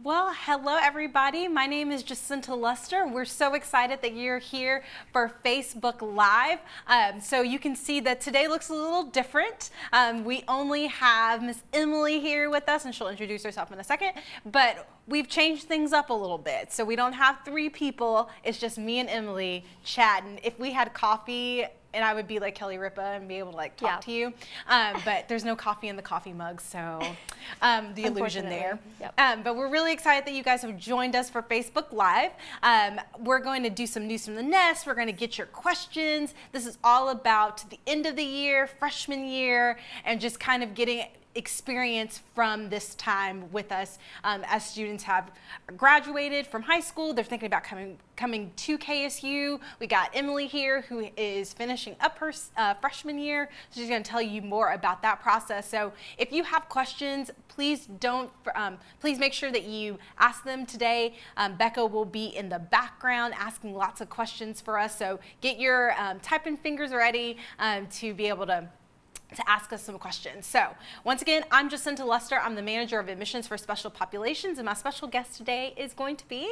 Well, hello everybody. My name is Jacinta Luster. We're so excited that you're here for Facebook Live. So you can see that today looks a little different. We only have Miss Emily here with us, and she'll introduce herself in a second. But we've changed things up a little bit. So we don't have three people. It's just me and Emily chatting. If we had coffee, and I would be like Kelly Ripa and be able to talk to you. But there's no coffee in the coffee mug, so the illusion there. Yep. But we're really excited that you guys have joined us for Facebook Live. We're going to do some news from the nest. We're going to get your questions. This is all about the end of the year, freshman year, and just kind of getting experience from this time with us as students have graduated from high school. They're thinking about coming to KSU. We got Emily here who is finishing up her freshman year. So she's going to tell you more about that process. So if you have questions, please make sure that you ask them today. Becca will be in the background asking lots of questions for us. So get your typing fingers ready to be able to ask us some questions. So once again, I'm Jacinta Luster. I'm the manager of admissions for special populations, and my special guest today is going to be...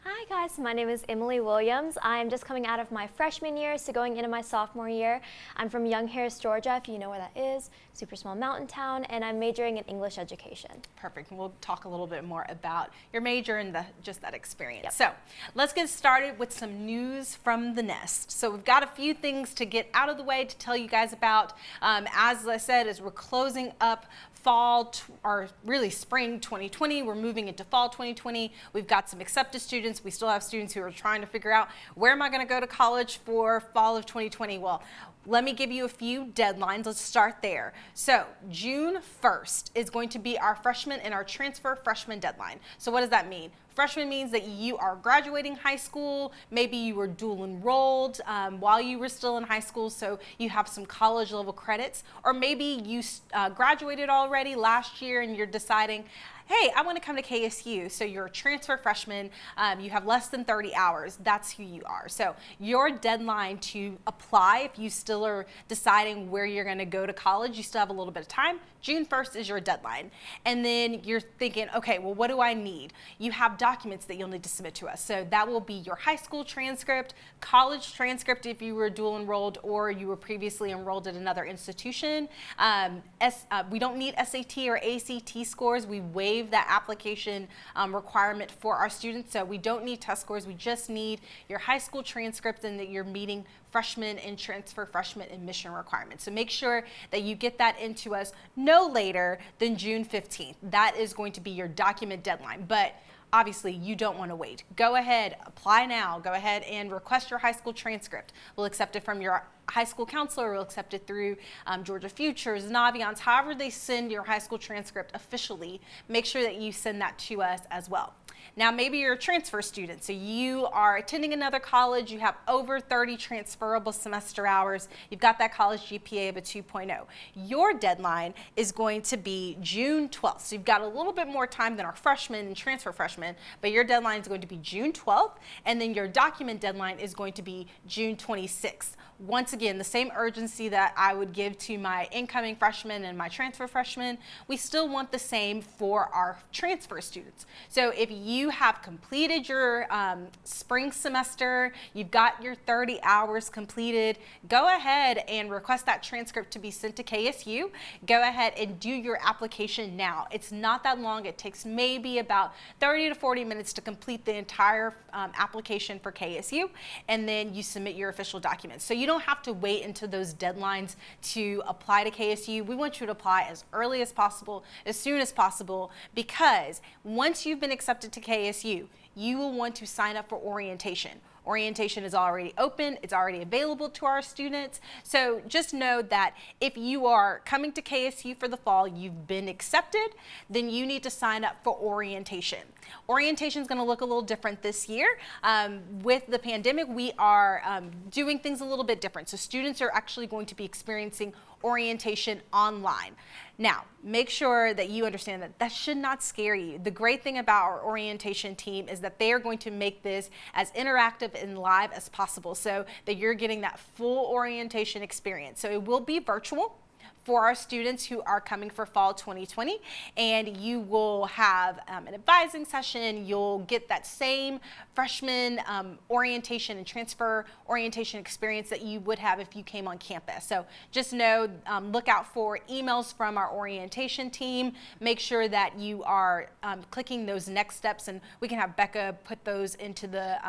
Hi guys, my name is Emily Williams. I'm just coming out of my freshman year, so going into my sophomore year. I'm from Young Harris, Georgia, if you know where that is. Super small mountain town, and I'm majoring in English education. Perfect. We'll talk a little bit more about your major and just that experience. Yep. So let's get started with some news from the nest. So we've got a few things to get out of the way to tell you guys about. As I said, as we're closing up fall, or really spring 2020, we're moving into fall 2020. We've got some accepted students. We still have students who are trying to figure out, where am I going to go to college for fall of 2020? Well, let me give you a few deadlines. Let's start there. So June 1st is going to be our freshman and our transfer freshman deadline. So what does that mean? Freshman means that you are graduating high school. Maybe you were dual enrolled while you were still in high school, so you have some college level credits. Or maybe you graduated already last year and you're deciding, hey, I want to come to KSU. So you're a transfer freshman, you have less than 30 hours. That's who you are. So your deadline to apply, if you still are deciding where you're going to go to college, you still have a little bit of time. June 1st is your deadline. And then you're thinking, okay, well, what do I need? You have documents that you'll need to submit to us. So that will be your high school transcript, college transcript if you were dual enrolled or you were previously enrolled at another institution. We don't need SAT or ACT scores. We waive that application requirement for our students. So we don't need test scores. We just need your high school transcript and that you're meeting freshman and transfer freshman admission requirements. So make sure that you get that into us no later than June 15th. That is going to be your document deadline. But obviously, you don't want to wait. Go ahead, apply now. Go ahead and request your high school transcript. We'll accept it from your high school counselor. We'll accept it through Georgia Futures, Naviance, however they send your high school transcript officially. Make sure that you send that to us as well. Now, maybe you're a transfer student, so you are attending another college, you have over 30 transferable semester hours, you've got that college GPA of a 2.0. Your deadline is going to be June 12th, so you've got a little bit more time than our freshmen and transfer freshmen, but your deadline is going to be June 12th, and then your document deadline is going to be June 26th. Once again, the same urgency that I would give to my incoming freshmen and my transfer freshmen, we still want the same for our transfer students. So if you have completed your spring semester, you've got your 30 hours completed, go ahead and request that transcript to be sent to KSU. Go ahead and do your application now. It's not that long. It takes maybe about 30 to 40 minutes to complete the entire application for KSU, and then you submit your official documents. So you don't have to wait until those deadlines to apply to KSU. We want you to apply as early as possible, as soon as possible, because once you've been accepted to KSU, you will want to sign up for orientation. Orientation is already open, it's already available to our students. So just know that if you are coming to KSU for the fall, you've been accepted, then you need to sign up for orientation. Orientation is going to look a little different this year. With the pandemic, we are doing things a little bit different. So students are actually going to be experiencing orientation online. Now, make sure that you understand that that should not scare you. The great thing about our orientation team is that they are going to make this as interactive and live as possible so that you're getting that full orientation experience. So it will be virtual for our students who are coming for fall 2020, and you will have an advising session. You'll get that same freshman orientation and transfer orientation experience that you would have if you came on campus. So just know, look out for emails from our orientation team. Make sure that you are clicking those next steps, and we can have Becca put those into the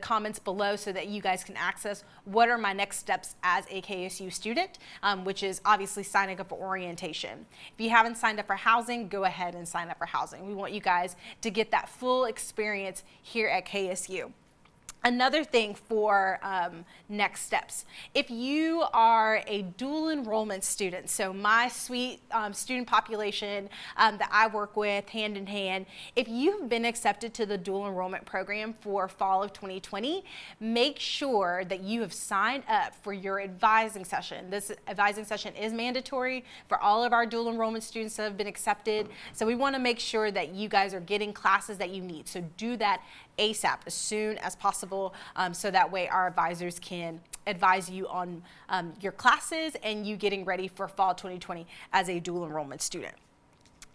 comments below so that you guys can access what are my next steps as a KSU student, which is obviously signing up for orientation. If you haven't signed up for housing, go ahead and sign up for housing. We want you guys to get that full experience here at KSU. Another thing for next steps, if you are a dual enrollment student, so my sweet student population that I work with hand in hand, if you've been accepted to the dual enrollment program for fall of 2020, make sure that you have signed up for your advising session. This advising session is mandatory for all of our dual enrollment students that have been accepted. So we want to make sure that you guys are getting classes that you need. So do that ASAP, as soon as possible, so that way our advisors can advise you on your classes and you getting ready for fall 2020 as a dual enrollment student.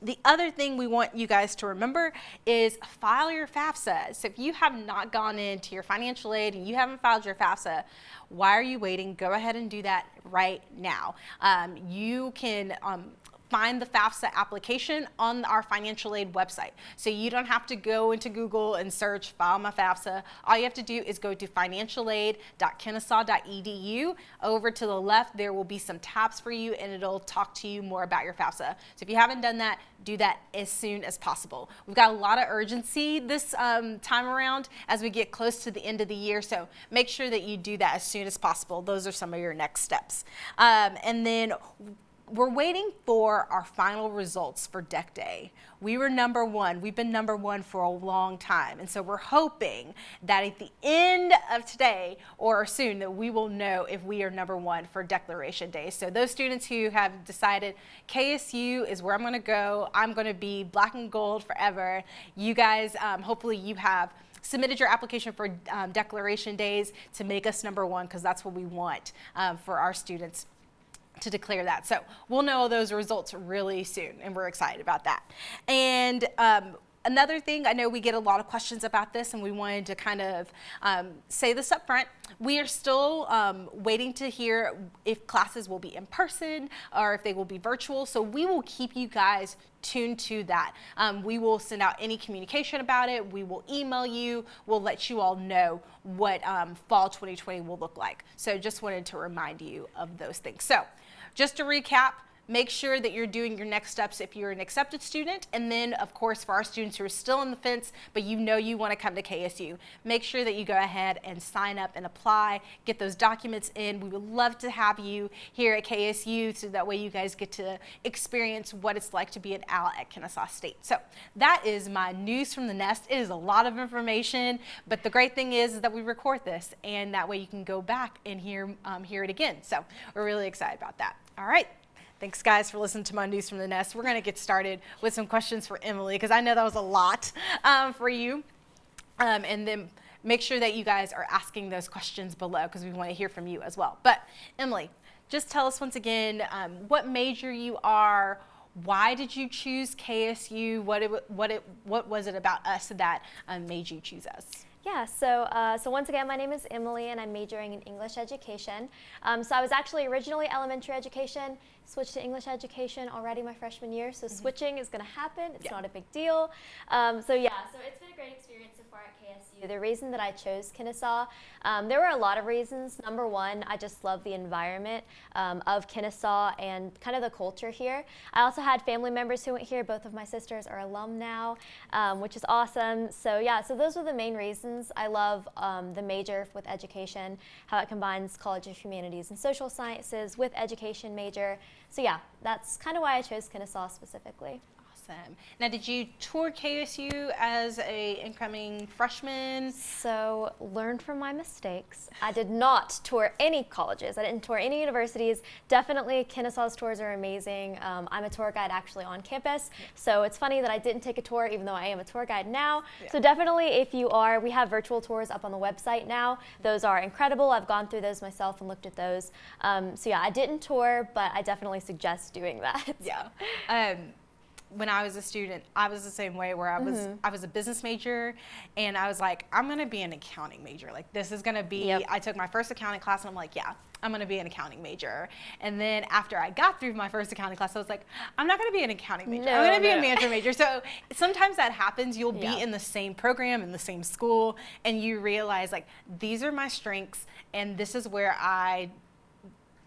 The other thing we want you guys to remember is file your Fafsa. So if you have not gone into your financial aid and you haven't filed your Fafsa, why are you waiting? Go ahead and do that right now. You can find the Fafsa application on our financial aid website. So you don't have to go into Google and search file my Fafsa. All you have to do is go to financialaid.kennesaw.edu. Over to the left, there will be some tabs for you and it'll talk to you more about your Fafsa. So if you haven't done that, do that as soon as possible. We've got a lot of urgency this time around as we get close to the end of the year. So make sure that you do that as soon as possible. Those are some of your next steps. And then we're waiting for our final results for Deck Day. We were number one. We've been number one for a long time. And so we're hoping that at the end of today or soon that we will know if we are number one for Declaration Day. So those students who have decided KSU is where I'm going to go, I'm going to be black and gold forever, you guys, hopefully you have submitted your application for Declaration Days to make us number one, because that's what we want for our students to declare that. So we'll know those results really soon, and we're excited about that. And another thing, I know we get a lot of questions about this, and we wanted to kind of say this up front. We are still waiting to hear if classes will be in person or if they will be virtual. So we will keep you guys tuned to that. We will send out any communication about it. We will email you. We'll let you all know what fall 2020 will look like. So just wanted to remind you of those things. So just to recap, make sure that you're doing your next steps if you're an accepted student. And then, of course, for our students who are still on the fence, but you know you want to come to KSU, make sure that you go ahead and sign up and apply, get those documents in. We would love to have you here at KSU so that way you guys get to experience what it's like to be an owl at Kennesaw State. So that is my news from the nest. It is a lot of information, but the great thing is that we record this, and that way you can go back and hear it again. So we're really excited about that. All right. Thanks, guys, for listening to my news from the nest. We're going to get started with some questions for Emily, because I know that was a lot for you. And then make sure that you guys are asking those questions below, because we want to hear from you as well. But Emily, just tell us once again what major you are. Why did you choose KSU? What was it about us that made you choose us? Yeah, so once again, my name is Emily, and I'm majoring in English education. So I was actually originally elementary education, switched to English education already my freshman year, so switching is going to happen. It's not a big deal. So it's been a great experience so far at KSU. The reason that I chose Kennesaw, there were a lot of reasons. Number one, I just love the environment of Kennesaw and kind of the culture here. I also had family members who went here. Both of my sisters are alum now, which is awesome. So those were the main reasons. I love the major with education, how it combines College of Humanities and Social Sciences with education major. So that's kind of why I chose Kennesaw specifically. Awesome. Now, did you tour KSU as a incoming freshman? So, learned from my mistakes. I did not tour any colleges. I didn't tour any universities. Definitely, Kennesaw's tours are amazing. I'm a tour guide actually on campus. So, it's funny that I didn't take a tour even though I am a tour guide now. So, definitely, if you are, we have virtual tours up on the website now. Those are incredible. I've gone through those myself and looked at those. So, yeah, I didn't tour, but I definitely suggest doing that. Yeah. When I was a student, I was the same way where I was a business major, and I was like, I'm gonna be an accounting major. Like, this is gonna be, I took my first accounting class and I'm like, yeah, I'm gonna be an accounting major. And then after I got through my first accounting class, I was like, I'm not gonna be an accounting major. I'm gonna be a management major. So sometimes that happens. You'll be in the same program, in the same school, and you realize like, these are my strengths and this is where I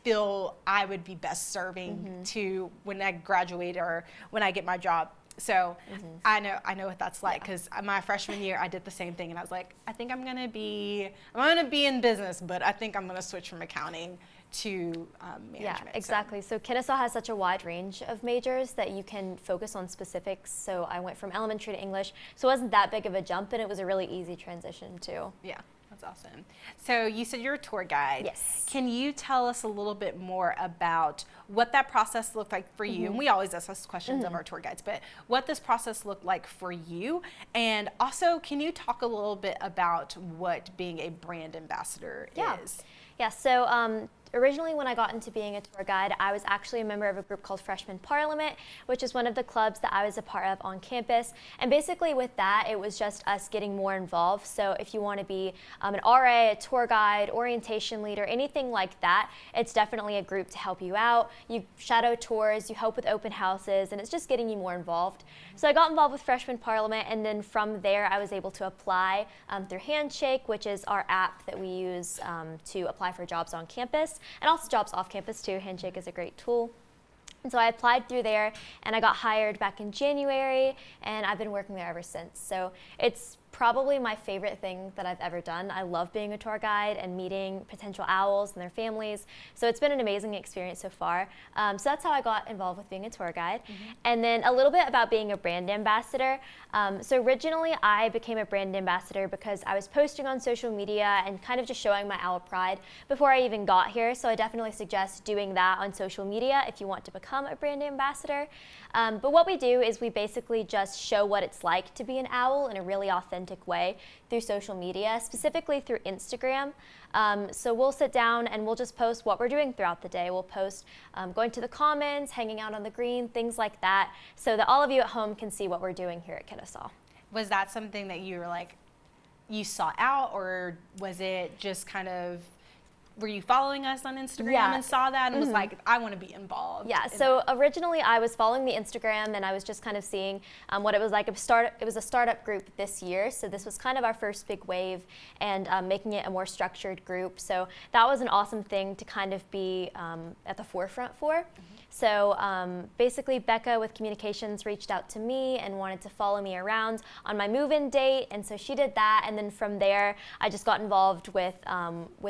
feel I would be best serving to when I graduate or when I get my job. So I know what that's like, because my freshman year I did the same thing and I was like, I think I'm gonna be in business, but I think I'm gonna switch from accounting to management. Yeah, exactly. So Kennesaw has such a wide range of majors that you can focus on specifics. So I went from elementary to English, so it wasn't that big of a jump, and it was a really easy transition too. Yeah. That's awesome. So you said you're a tour guide. Yes. Can you tell us a little bit more about what that process looked like for you? And we always ask us questions of our tour guides, but what this process looked like for you. And also, can you talk a little bit about what being a brand ambassador is? Yeah, so originally when I got into being a tour guide, I was actually a member of a group called Freshman Parliament, which is one of the clubs that I was a part of on campus. And basically with that, it was just us getting more involved. So if you want to be an RA, a tour guide, orientation leader, anything like that, it's definitely a group to help you out. You shadow tours, you help with open houses, and it's just getting you more involved. So I got involved with Freshman Parliament, and then from there I was able to apply through Handshake, which is our app that we use to apply for jobs on campus, and also jobs off campus too. Handshake is a great tool. And so I applied through there, and I got hired back in January, and I've been working there ever since. So it's probably my favorite thing that I've ever done. I love being a tour guide and meeting potential owls and their families. So it's been an amazing experience so far. So that's how I got involved with being a tour guide. And then a little bit about being a brand ambassador. So originally I became a brand ambassador because I was posting on social media and kind of just showing my owl pride before I even got here. So I definitely suggest doing that on social media if you want to become a brand ambassador. But what we do is we basically just show what it's like to be an owl in a really authentic way through social media, specifically through Instagram. So we'll sit down and we'll just post what we're doing throughout the day. We'll post going to the commons, hanging out on the green, things like that, so that all of you at home can see what we're doing here at Kennesaw. Was that something that you were like, you sought out, or was it just kind of, were you following us on Instagram and saw that and was like, I want to be involved? Yeah, so originally I was following the Instagram and I was just kind of seeing what it was like. It was a startup group this year, so this was kind of our first big wave, and making it a more structured group. So that was an awesome thing to kind of be at the forefront for. So basically Becca with communications reached out to me and wanted to follow me around on my move-in date, and so she did that, and then from there I just got involved with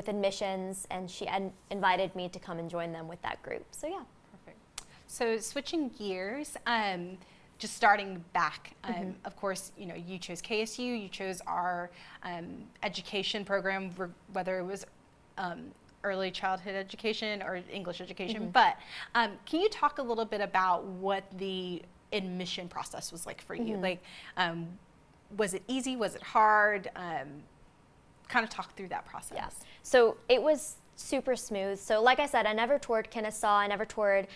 admissions, and she invited me to come and join them with that group. So yeah. Perfect. So switching gears, just starting back, of course, you know, you chose KSU, you chose our education program, whether it was early childhood education or English education, but can you talk a little bit about what the admission process was like for you? Like, was it easy? Was it hard? Kind of talk through that process. Yeah. So it was super smooth. So like I said, I never toured Kennesaw, I never toured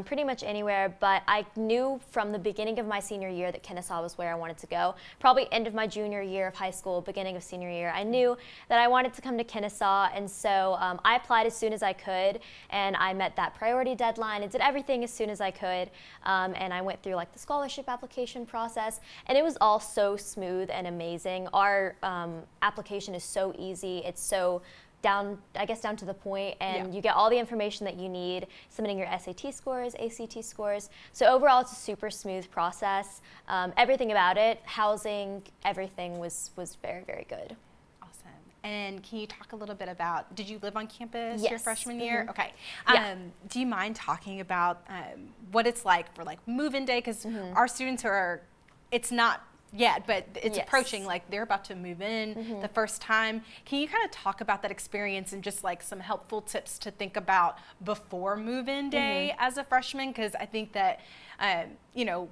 pretty much anywhere, but I knew from the beginning of my senior year that Kennesaw was where I wanted to go. Probably end of my junior year of high school, beginning of senior year, I knew that I wanted to come to Kennesaw, and so I applied as soon as I could, and I met that priority deadline and did everything as soon as I could, and I went through like the scholarship application process, and it was all so smooth and amazing. Our application is so easy, it's so down to the point, and you get all the information that you need, submitting your SAT scores, ACT scores. So overall, it's a super smooth process. Everything about it, housing, everything was very, very good. Awesome. And can you talk a little bit about, did you live on campus Yes. your freshman year? Okay. Yeah. Do you mind talking about what it's like for like move-in day? Because our students are, it's not yet, but it's Yes. approaching, like they're about to move in the first time. Can you kind of talk about that experience and just like some helpful tips to think about before move-in day as a freshman? Because I think that, you know,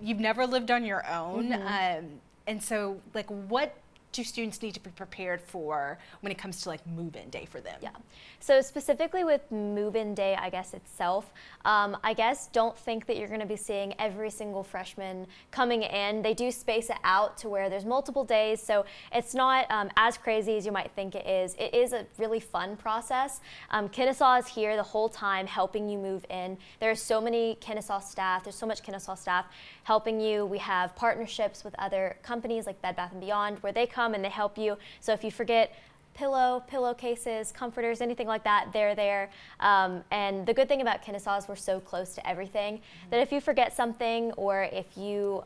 you've never lived on your own. And so like what do students need to be prepared for when it comes to like move-in day for them? Yeah. So specifically with move-in day, I guess itself, I guess don't think that you're going to be seeing every single freshman coming in. They do space it out to where there's multiple days, so it's not as crazy as you might think it is. It is a really fun process. Kennesaw is here the whole time helping you move in. There are so many Kennesaw staff. There's so much Kennesaw staff helping you. We have partnerships with other companies like Bed Bath & Beyond where they come and they help you. So if you forget pillowcases, comforters, anything like that, they're there. And the good thing about Kennesaw is we're so close to everything that if you forget something or if you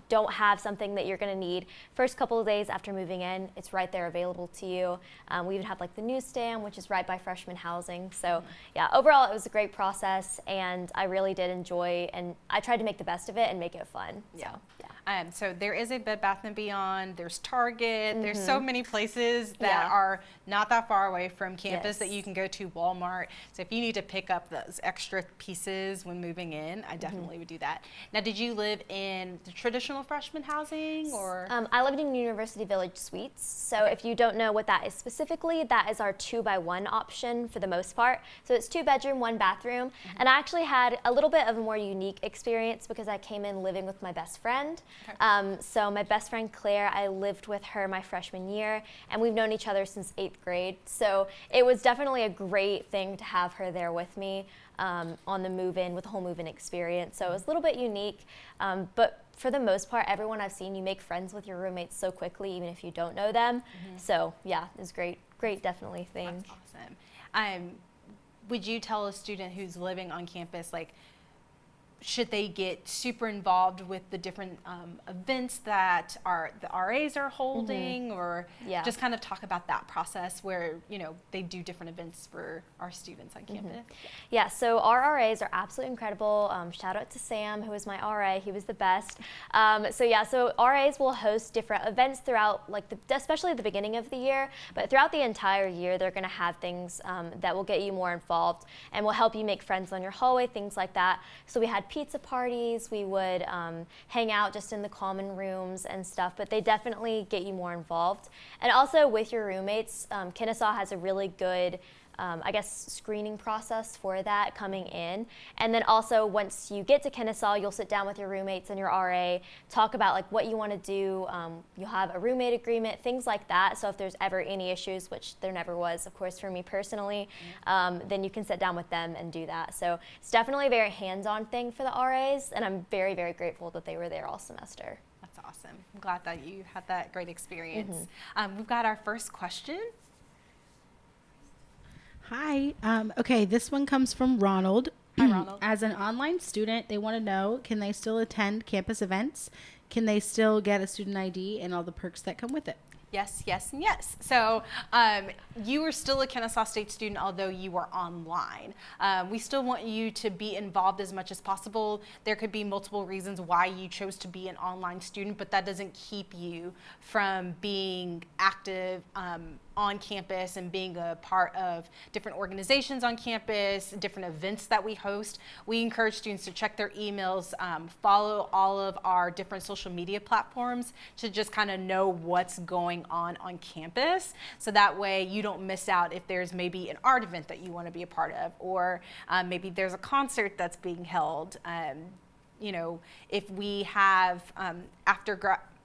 don't have something that you're going to need, first couple of days after moving in, it's right there available to you. We even have like the newsstand, which is right by freshman housing. So yeah, overall it was a great process and I really did enjoy, and I tried to make the best of it and make it fun. Yeah. So, yeah. So there is a Bed Bath & Beyond, there's Target, there's so many places that are not that far away from campus that you can go to, Walmart. So if you need to pick up those extra pieces when moving in, I definitely would do that. Now, did you live in the traditional freshman housing or? I lived in University Village Suites. So if you don't know what that is specifically, that is our 2x1 option for the most part. So it's 2 bedroom, 1 bathroom. And I actually had a little bit of a more unique experience because I came in living with my best friend. Okay. So my best friend Claire, I lived with her my freshman year, and we've known each other since 8th grade. So it was definitely a great thing to have her there with me on the move-in, with the whole move-in experience. So it was a little bit unique, but for the most part, everyone I've seen, you make friends with your roommates so quickly, even if you don't know them. So yeah, it was great, definitely thing. That's awesome. Would you tell a student who's living on campus, like, should they get super involved with the different events that the RAs are holding, or just kind of talk about that process where, you know, they do different events for our students on campus? Yeah, so our RAs are absolutely incredible. Shout out to Sam, who was my RA. He was the best. So RAs will host different events throughout, like especially at the beginning of the year, but throughout the entire year, they're going to have things that will get you more involved and will help you make friends on your hallway, things like that. So we had pizza parties, we would hang out just in the common rooms and stuff, but they definitely get you more involved. And also with your roommates, Kennesaw has a really good screening process for that coming in. And then also once you get to Kennesaw, you'll sit down with your roommates and your RA, talk about like what you want to do. You'll have a roommate agreement, things like that. So if there's ever any issues, which there never was, of course, for me personally, then you can sit down with them and do that. So it's definitely a very hands-on thing for the RAs, and I'm very, very grateful that they were there all semester. That's awesome. I'm glad that you had that great experience. We've got our first question. Hi. Okay, this one comes from Ronald. Hi, Ronald. As an online student, they want to know, can they still attend campus events? Can they still get a student ID and all the perks that come with it? Yes, yes, and yes. So you are still a Kennesaw State student, although you are online. We still want you to be involved as much as possible. There could be multiple reasons why you chose to be an online student, but that doesn't keep you from being active on campus and being a part of different organizations on campus, different events that we host. We encourage students to check their emails, follow all of our different social media platforms to just kind of know what's going on campus. So that way you don't miss out if there's maybe an art event that you want to be a part of, or maybe there's a concert that's being held. You know, if we have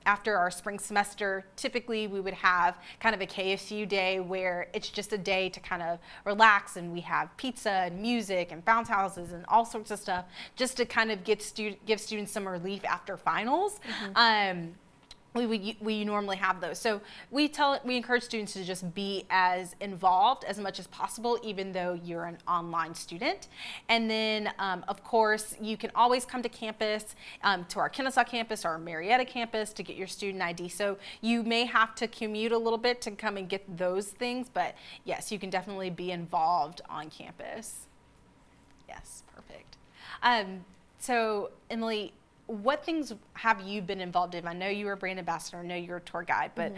after our spring semester, typically we would have kind of a KSU day where it's just a day to kind of relax, and we have pizza and music and bounce houses and all sorts of stuff just to kind of give students some relief after finals. we normally have those. So we encourage students to just be as involved as much as possible, even though you're an online student. And then, of course, you can always come to campus, to our Kennesaw campus or our Marietta campus to get your student ID. So you may have to commute a little bit to come and get those things, but yes, you can definitely be involved on campus. Yes, perfect. So Emily, what things have you been involved in? I know you were a brand ambassador, I know you're a tour guide, but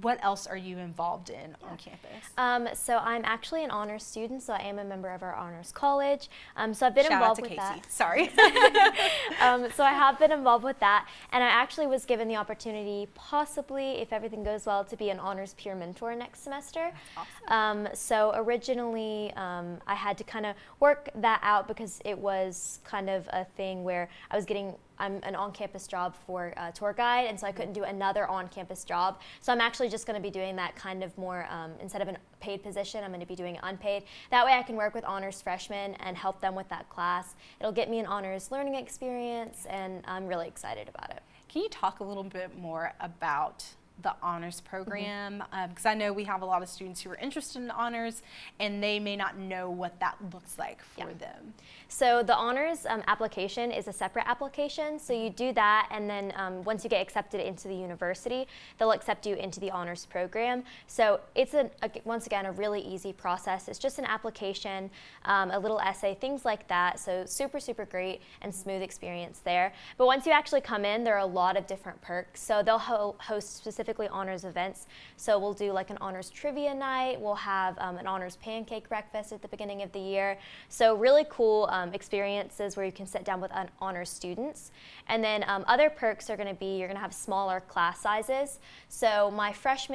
what else are you involved in on campus? So I'm actually an honors student, so I am a member of our honors college. So I've been Shout involved out to with Casey. that. Sorry. So I have been involved with that, and I actually was given the opportunity, possibly, if everything goes well, to be an honors peer mentor next semester. That's awesome. So originally, I had to kind of work that out because it was kind of a thing where I'm an on-campus job for a tour guide, and so I couldn't do another on-campus job. So I'm actually just going to be doing that kind of more, instead of a paid position, I'm going to be doing it unpaid. That way I can work with honors freshmen and help them with that class. It'll get me an honors learning experience, and I'm really excited about it. Can you talk a little bit more about the honors program? Because I know we have a lot of students who are interested in honors, and they may not know what that looks like for them. So the honors application is a separate application. So you do that, and then once you get accepted into the university, they'll accept you into the honors program. So it's once again a really easy process. It's just an application, a little essay, things like that. So super, super great and smooth experience there. But once you actually come in, there are a lot of different perks. So they'll host specifically honors events. So we'll do like an honors trivia night. We'll have an honors pancake breakfast at the beginning of the year. So really cool experiences where you can sit down with honors students. And then other perks are going to be, you're going to have smaller class sizes. So my first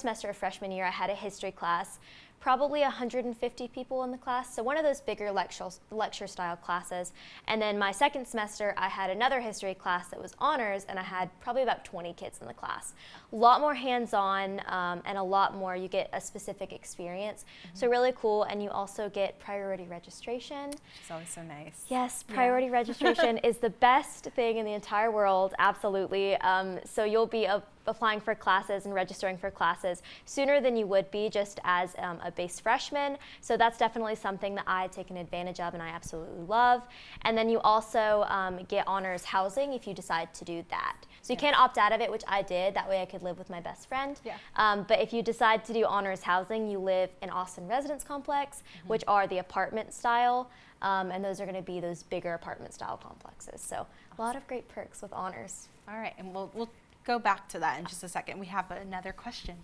semester of freshman year, I had a history class, probably 150 people in the class, so one of those bigger lecture style classes. And then my second semester, I had another history class that was honors, and I had probably about 20 kids in the class. A lot more hands-on, and a lot more, you get a specific experience. So really cool, and you also get priority registration. It's always so nice. Yes, priority registration is the best thing in the entire world, absolutely. So you'll be applying for classes and registering for classes sooner than you would be just as a base freshman. So that's definitely something that I've taken advantage of and I absolutely love. And then you also get honors housing if you decide to do that. So you can't opt out of it, which I did. That way I could live with my best friend. But if you decide to do honors housing, you live in Austin Residence Complex, which are the apartment style. And those are going to be those bigger apartment style complexes. So a lot of great perks with honors. All right, and we'll go back to that in just a second. We have another question.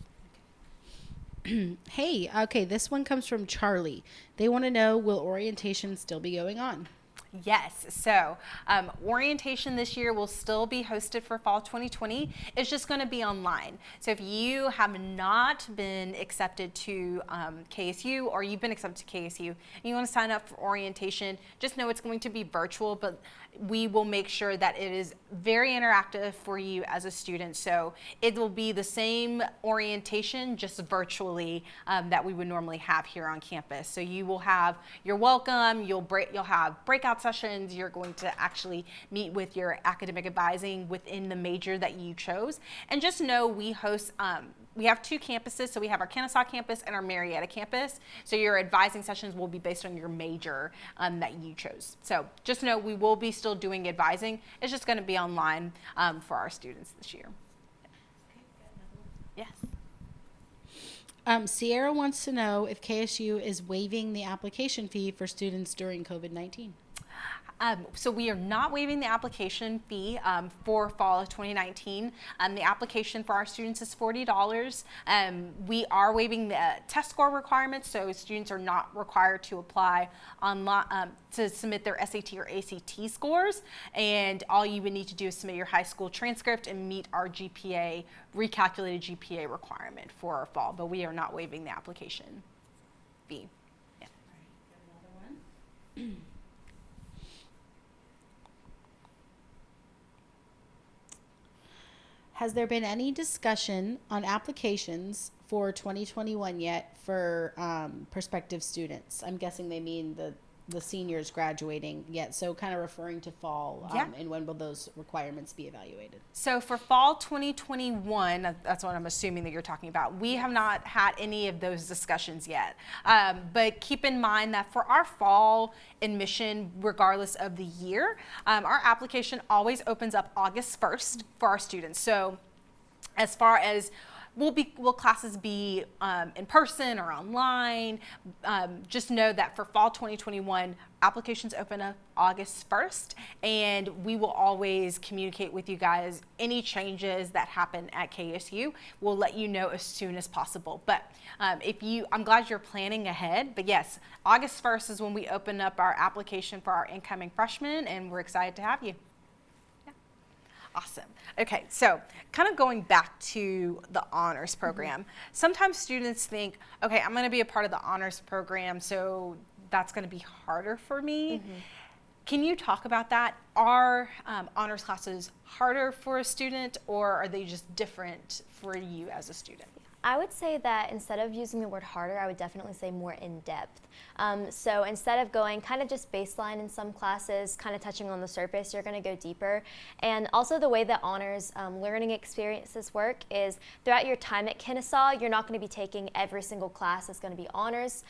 Hey, okay, this one comes from Charlie. They want to know, will orientation still be going on? Yes, so orientation this year will still be hosted for fall 2020. It's just going to be online. So if you have not been accepted to KSU, or you've been accepted to KSU and you want to sign up for orientation, just know it's going to be virtual, but we will make sure that it is very interactive for you as a student. So it will be the same orientation, just virtually, that we would normally have here on campus. So you will have your welcome, you'll have breakout sessions, you're going to actually meet with your academic advising within the major that you chose. And just know we host, we have two campuses, so we have our Kennesaw campus and our Marietta campus. So your advising sessions will be based on your major that you chose. So just know we will be still doing advising. It's just going to be online for our students this year. Yes. Sierra wants to know if KSU is waiving the application fee for students during COVID-19. So we are not waiving the application fee for fall of 2019. The application for our students is $40. We are waiving the test score requirements, so students are not required to apply online to submit their SAT or ACT scores. And all you would need to do is submit your high school transcript and meet our GPA, recalculated GPA requirement for our fall. But we are not waiving the application fee. Yeah. All right, another one. Has there been any discussion on applications for 2021 yet for prospective students? I'm guessing they mean the seniors graduating yet. So kind of referring to fall, and when will those requirements be evaluated? So for fall 2021, that's what I'm assuming that you're talking about. We have not had any of those discussions yet. But keep in mind that for our fall admission, regardless of the year, our application always opens up August 1st for our students. So as far as will classes be in person or online? Just know that for fall 2021, applications open up August 1st, and we will always communicate with you guys any changes that happen at KSU. We'll let you know as soon as possible. But I'm glad you're planning ahead. But yes, August 1st is when we open up our application for our incoming freshmen, and we're excited to have you. Awesome. Okay, so kind of going back to the honors program, sometimes students think, okay, I'm going to be a part of the honors program, so that's going to be harder for me. Can you talk about that? Are honors classes harder for a student, or are they just different for you as a student? I would say that instead of using the word harder, I would definitely say more in depth. So instead of going kind of just baseline in some classes, kind of touching on the surface, you're going to go deeper. And also the way that honors learning experiences work is throughout your time at Kennesaw, you're not going to be taking every single class that's going to be honors.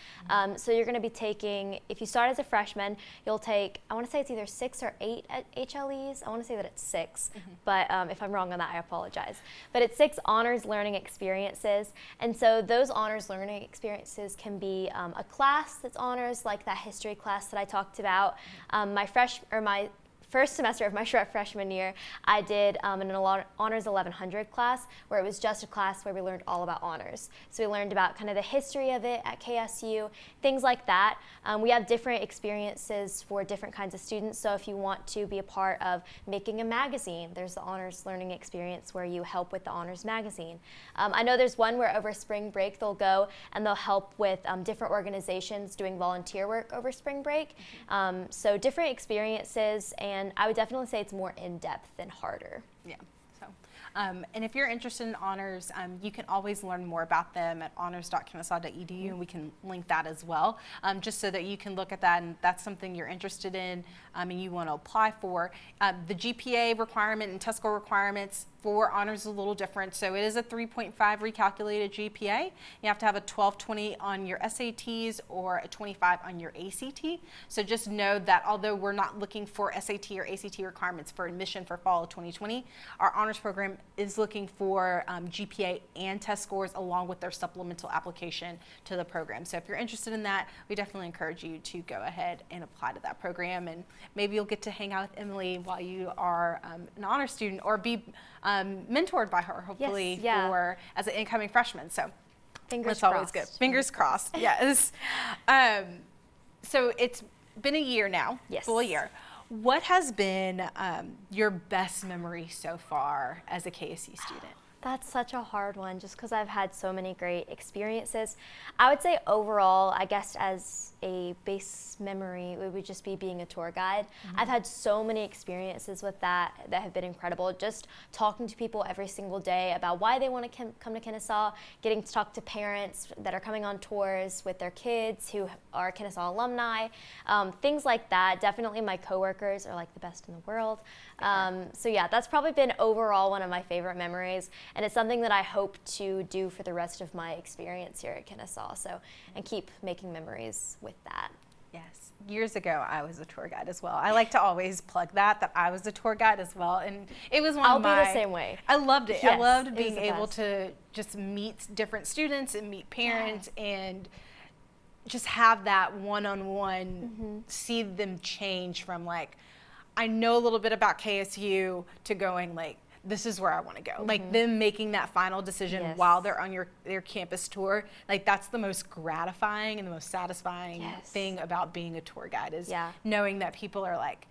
So you're going to be taking, if you start as a freshman, you'll take, I want to say it's either 6 or 8 at HLEs. I want to say that it's 6, but if I'm wrong on that, I apologize. But it's 6 honors learning experiences. And so those honors learning experiences can be a class that's honors, like that history class that I talked about. My first semester of my freshman year, I did an honors 1100 class where it was just a class where we learned all about honors. So we learned about kind of the history of it at KSU, things like that. We have different experiences for different kinds of students. So if you want to be a part of making a magazine, there's the honors learning experience where you help with the honors magazine. I know there's one where over spring break they'll go and they'll help with different organizations doing volunteer work over spring break. So different experiences, and I would definitely say it's more in-depth than harder. Yeah. So, and if you're interested in honors, you can always learn more about them at honors.kennesaw.edu, and we can link that as well, just so that you can look at that, and that's something you're interested in and you want to apply for. The GPA requirement and test score requirements for honors is a little different. So it is a 3.5 recalculated GPA. You have to have a 1220 on your SATs or a 25 on your ACT. So just know that although we're not looking for SAT or ACT requirements for admission for fall of 2020, our honors program is looking for GPA and test scores along with their supplemental application to the program. So if you're interested in that, we definitely encourage you to go ahead and apply to that program, and maybe you'll get to hang out with Emily while you are an honor student, or be mentored by her, hopefully, for as an incoming freshman. So Fingers that's crossed. always good. Fingers crossed. Yes. So it's been a year now, full year. What has been your best memory so far as a KSU student? That's such a hard one, just because I've had so many great experiences. I would say overall, I guess as a base memory, it would just be being a tour guide. I've had so many experiences with that have been incredible. Just talking to people every single day about why they want to come to Kennesaw, getting to talk to parents that are coming on tours with their kids who are Kennesaw alumni, things like that. Definitely my coworkers are like the best in the world. So yeah, that's probably been overall one of my favorite memories. And it's something that I hope to do for the rest of my experience here at Kennesaw. So, and keep making memories with that. Yes. Years ago, I was a tour guide as well. I like to always plug that I was a tour guide as well. And it was I'll be the same way. I loved it. Yes, I loved being the able best. to just meet different students and meet parents and just have that one-on-one, see them change from like, I know a little bit about KSU to going like, this is where I want to go. Like them making that final decision while they're on their campus tour. Like that's the most gratifying and the most satisfying thing about being a tour guide is knowing that people are like,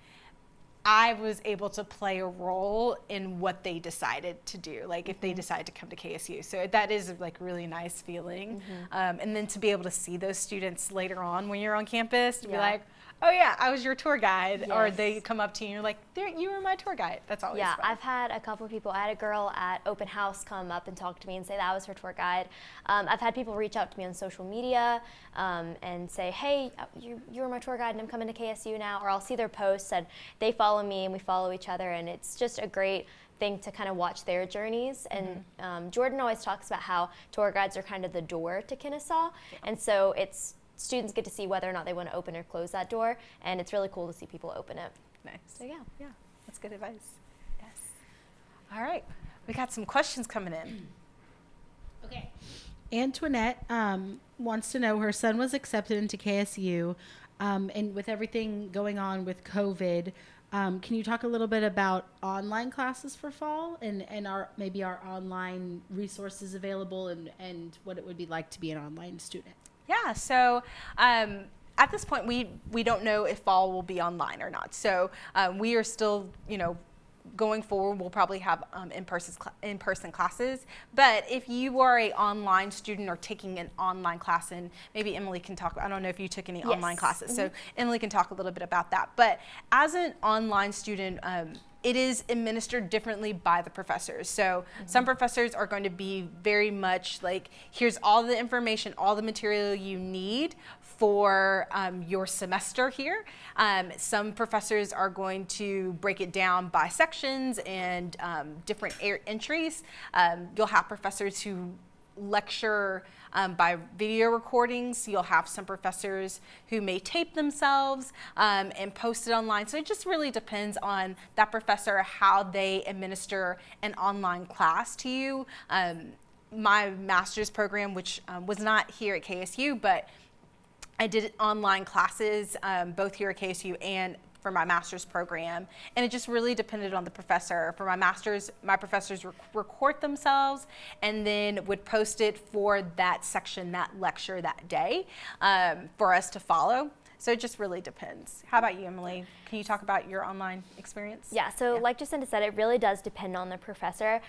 I was able to play a role in what they decided to do. Like if they decide to come to KSU. So that is like really nice feeling. And then to be able to see those students later on when you're on campus to be like, oh yeah, I was your tour guide, or Yes. they come up to you and you're like, you were my tour guide. That's always Yeah, fun. I've had a couple of people. I had a girl at open house come up and talk to me and say that I was her tour guide. I've had people reach out to me on social media and say, hey, you were my tour guide and I'm coming to KSU now. Or I'll see their posts and they follow me and we follow each other. And it's just a great thing to kind of watch their journeys. And Jordan always talks about how tour guides are kind of the door to Kennesaw. And so students get to see whether or not they want to open or close that door. And it's really cool to see people open it. Nice. So yeah. Yeah, that's good advice. Yes. All right, we got some questions coming in. Okay. Antoinette wants to know, her son was accepted into KSU, and with everything going on with COVID, can you talk a little bit about online classes for fall and maybe our online resources available and what it would be like to be an online student? Yeah, so at this point, we don't know if fall will be online or not. So we are still, going forward, we'll probably have in-person classes. But if you are an online student or taking an online class, and maybe Emily can talk, I don't know if you took any online classes, so Emily can talk a little bit about that. But as an online student, it is administered differently by the professors. So some professors are going to be very much like, here's all the information, all the material you need for your semester here. Some professors are going to break it down by sections and different entries. You'll have professors who lecture by video recordings. You'll have some professors who may tape themselves and post it online. So it just really depends on that professor, how they administer an online class to you. My master's program, which was not here at KSU, but I did online classes both here at KSU and for my master's program, and it just really depended on the professor. For my master's, my professors record themselves and then would post it for that section, that lecture that day for us to follow. So it just really depends. How about you, Emily? Can you talk about your online experience? Yeah, so like Jacinta said, it really does depend on the professor.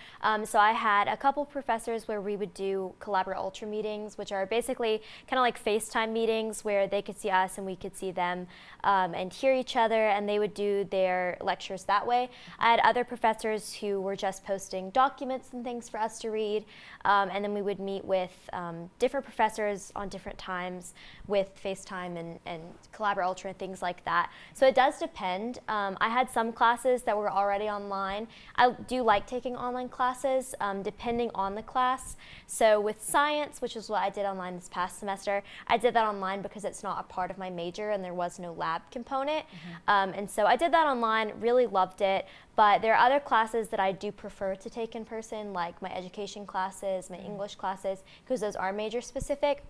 So I had a couple professors where we would do Collaborate Ultra meetings, which are basically kind of like FaceTime meetings where they could see us and we could see them and hear each other, and they would do their lectures that way. I had other professors who were just posting documents and things for us to read, and then we would meet with different professors on different times with FaceTime and Collaborate Ultra and things like that. So it does depend. I had some classes that were already online. I do like taking online classes depending on the class. So with science, which is what I did online this past semester, I did that online because it's not a part of my major and there was no lab component. And so I did that online, really loved it. But there are other classes that I do prefer to take in person, like my education classes, my English classes, because those are major specific.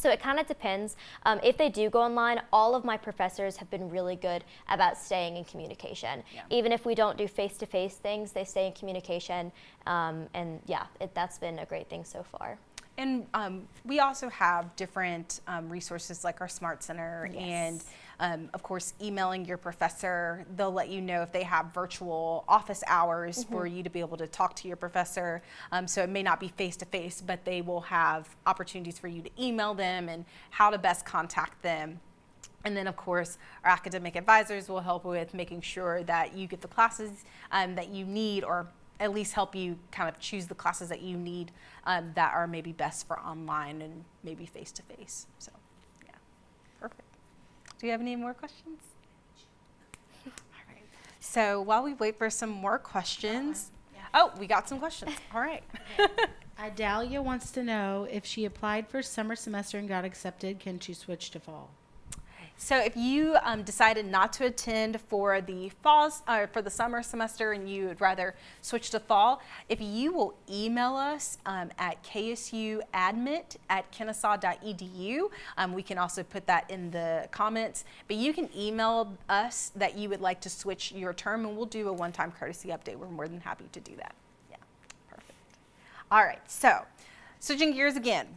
So it kind of depends. If they do go online, all of my professors have been really good about staying in communication. Yeah. Even if we don't do face-to-face things, they stay in communication. And yeah, that's been a great thing so far. And we also have different resources like our Smart Center, Yes. and of course emailing your professor. They'll let you know if they have virtual office hours for you to be able to talk to your professor. So it may not be face to face, but they will have opportunities for you to email them and how to best contact them. And then, of course, our academic advisors will help with making sure that you get the classes that you need, or at least help you kind of choose the classes that you need that are maybe best for online and maybe face-to-face. So, yeah, perfect. Do you have any more questions? All right. So while we wait for some more questions. Oh, we got some questions. All right. Idalia wants to know, if she applied for summer semester and got accepted, can she switch to fall? So if you decided not to attend for the fall, for the summer semester, and you would rather switch to fall, if you will email us at ksuadmit@kennesaw.edu, we can also put that in the comments, but you can email us that you would like to switch your term, and we'll do a one-time courtesy update. We're more than happy to do that. Yeah, perfect. All right, so switching gears again.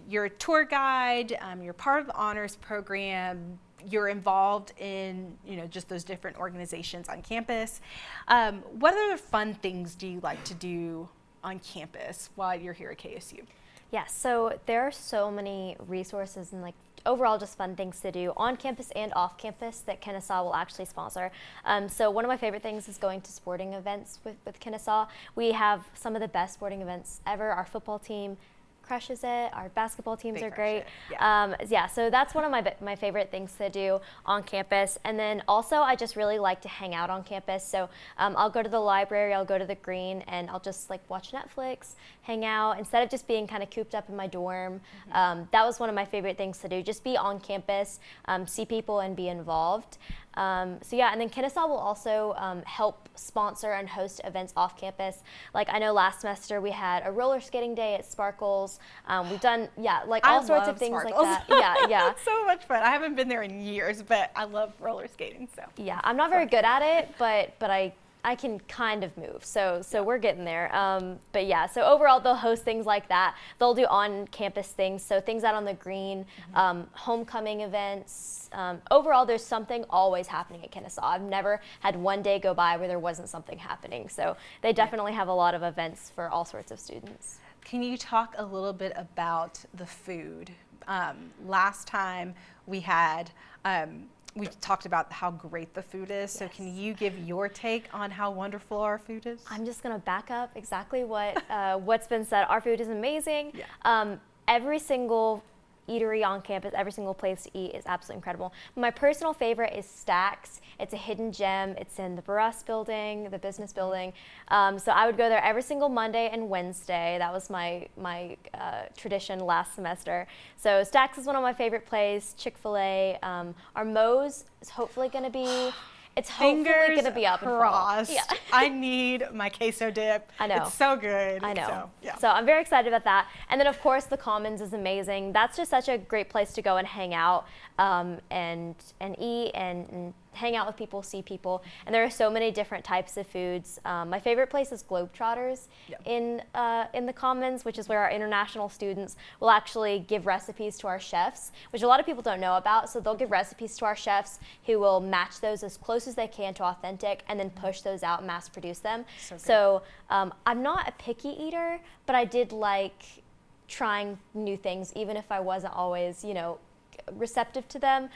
You're a tour guide, you're part of the honors program, you're involved in, just those different organizations on campus. What other fun things do you like to do on campus while you're here at KSU? Yeah, so there are so many resources and like overall just fun things to do on campus and off campus that Kennesaw will actually sponsor. So one of my favorite things is going to sporting events with Kennesaw. We have some of the best sporting events ever. Our football team crushes it. Our basketball teams are great. So that's one of my favorite things to do on campus. And then also I just really like to hang out on campus. So I'll go to the library, I'll go to the green, and I'll just like watch Netflix, hang out, instead of just being kind of cooped up in my dorm. That was one of my favorite things to do, just be on campus, see people and be involved. And then Kennesaw will also help sponsor and host events off campus. Like I know last semester we had a roller skating day at Sparkles. We've done, all sorts of things Sparkles. like that. Yeah. It's so much fun. I haven't been there in years, but I love roller skating. So yeah, I'm not very good at it, but I can kind of move, so we're getting there. So overall they'll host things like that. They'll do on-campus things, so things out on the green, homecoming events. Overall, there's something always happening at Kennesaw. I've never had one day go by where there wasn't something happening. So they definitely have a lot of events for all sorts of students. Can you talk a little bit about the food? Last time we had, we talked about how great the food is. So can you give your take on how wonderful our food is? I'm just gonna back up exactly what's been said. Our food is amazing. Yeah. Every single eatery on campus, every single place to eat is absolutely incredible. My personal favorite is Stacks. It's a hidden gem. It's in the Barras building, the business building. So I would go there every single Monday and Wednesday. That was my tradition last semester. So Stacks is one of my favorite places. Chick-fil-A. Our Moe's is hopefully going to be, it's hopefully going to be up in fall. Yeah. I need my queso dip. I know. It's so good. I know. So, So I'm very excited about that. And then of course the Commons is amazing. That's just such a great place to go and hang out and eat and hang out with people, see people. And there are so many different types of foods. My favorite place is Globetrotters in the Commons, which is where our international students will actually give recipes to our chefs, which a lot of people don't know about. So they'll give recipes to our chefs who will match those as close as they can to authentic and then push those out and mass produce them. So I'm not a picky eater, but I did like trying new things, even if I wasn't always, receptive to them.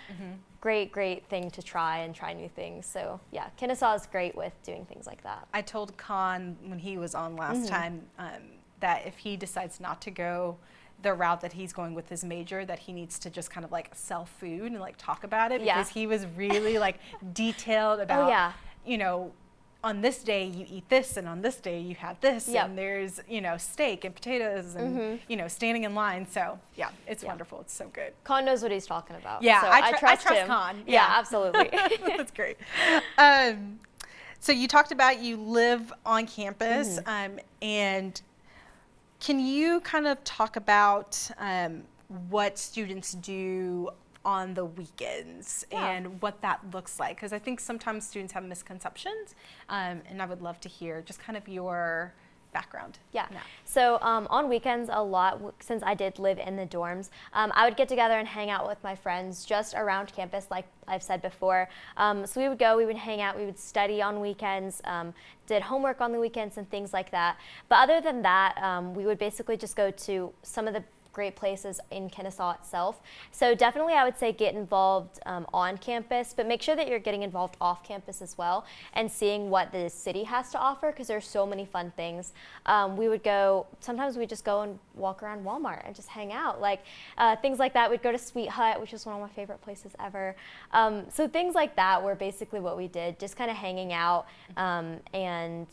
Great thing to try new things. So yeah, Kennesaw is great with doing things like that. I told Khan when he was on last time that if he decides not to go the route that he's going with his major, that he needs to just kind of like sell food and like talk about it, because he was really like detailed about, on this day you eat this, and on this day you have this, and there's, steak and potatoes and, standing in line. So yeah, it's wonderful. It's so good. Khan knows what he's talking about. Yeah, so I trust him. Khan. Yeah, absolutely. That's great. So you talked about you live on campus, and can you kind of talk about what students do on the weekends and what that looks like? Because I think sometimes students have misconceptions, and I would love to hear just kind of your background. Yeah. So on weekends a lot, since I did live in the dorms, I would get together and hang out with my friends just around campus, like I've said before. So we would hang out, we would study on weekends, did homework on the weekends and things like that. But other than that, we would basically just go to some of the great places in Kennesaw itself. So definitely I would say get involved on campus, but make sure that you're getting involved off campus as well and seeing what the city has to offer, because there's so many fun things. Sometimes we just go and walk around Walmart and just hang out, like things like that. We'd go to Sweet Hut, which is one of my favorite places ever. So things like that were basically what we did, just kind of hanging out and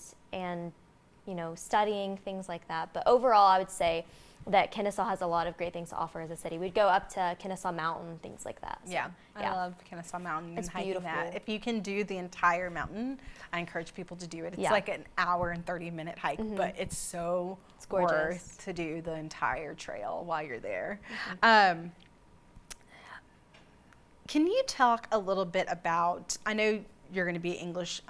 studying, things like that. But overall I would say that Kennesaw has a lot of great things to offer as a city. We'd go up to Kennesaw Mountain, things like that. So, I love Kennesaw Mountain and hiking beautiful. that. If you can do the entire mountain, I encourage people to do it. It's like an hour and 30-minute hike, but it's so worth to do the entire trail while you're there. Can you talk a little bit about, I know you're going to be an English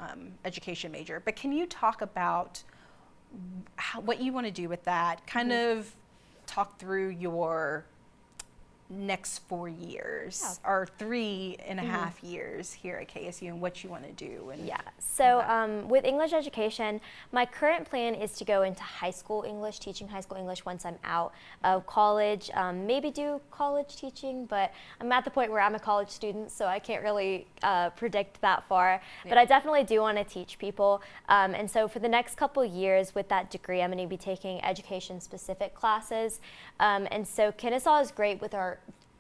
education major, but can you talk about what you want to do with that? Kind of talk through your next 4 years Yeah. or 3.5 years here at KSU and what you want to do. And Yeah, so with English education, my current plan is to go into high school English, teaching high school English once I'm out of college, maybe do college teaching, but I'm at the point where I'm a college student, so I can't really predict that far. But I definitely do want to teach people. And so for the next couple years with that degree, I'm going to be taking education-specific classes. And so Kennesaw is great with